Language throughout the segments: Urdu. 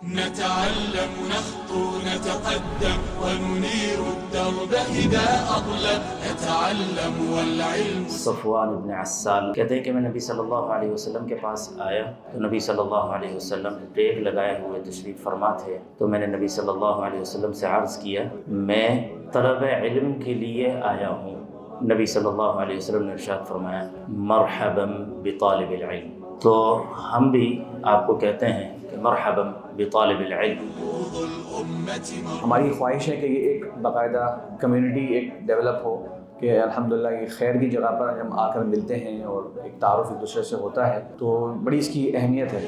نتعلم نخطو نتقدم وننير الدرب إذا أظلم نتعلم والعلم. صفوان بن عسال کہتے ہیں کہ میں نبی صلی اللہ علیہ وسلم کے پاس آیا تو نبی صلی اللہ علیہ وسلم ٹیک لگائے ہوئے تشریف فرما تھے، تو میں نے نبی صلی اللہ علیہ وسلم سے عرض کیا میں طلب علم کے لیے آیا ہوں۔ نبی صلی اللہ علیہ وسلم نے ارشاد فرمایا مرحبا بطالب العلم، تو ہم بھی آپ کو کہتے ہیں کہ مرحبا بطالب العلم۔ ہماری خواہش ہے کہ یہ ایک باقاعدہ کمیونٹی ایک ڈیولپ ہو کہ الحمدللہ یہ خیر کی جگہ پر ہم آ کر ملتے ہیں اور ایک تعارف ایک دوسرے سے ہوتا ہے، تو بڑی اس کی اہمیت ہے۔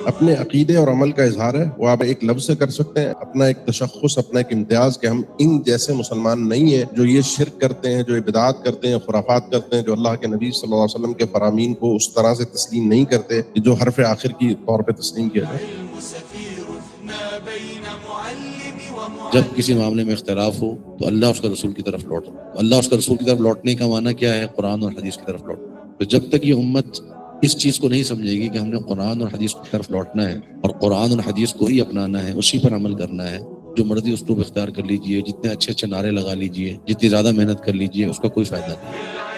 اپنے عقیدے اور عمل کا اظہار ہے وہ آپ ایک لفظ سے کر سکتے ہیں، اپنا ایک تشخص، اپنا ایک امتیاز کہ ہم ان جیسے مسلمان نہیں ہیں جو یہ شرک کرتے ہیں، جو بدعات کرتے ہیں، خرافات کرتے ہیں، جو اللہ کے نبی صلی اللہ علیہ وسلم کے فرامین کو اس طرح سے تسلیم نہیں کرتے کہ جو حرف آخر کی طور پہ تسلیم کیا جائے۔ جب کسی معاملے میں اختلاف ہو تو اللہ اس کا رسول کی طرف لوٹو۔ اللہ اس کا رسول کی طرف لوٹنے کا معنی کیا ہے؟ قرآن اور حدیث کی طرف لوٹو۔ تو جب تک یہ امت اس چیز کو نہیں سمجھے گی کہ ہم نے قرآن اور حدیث کی طرف لوٹنا ہے اور قرآن اور حدیث کو ہی اپنانا ہے، اسی پر عمل کرنا ہے، جو مرضی اسلوب اختیار کر لیجئے، جتنے اچھے نعرے لگا لیجئے، جتنی زیادہ محنت کر لیجئے، اس کا کوئی فائدہ نہیں ہے۔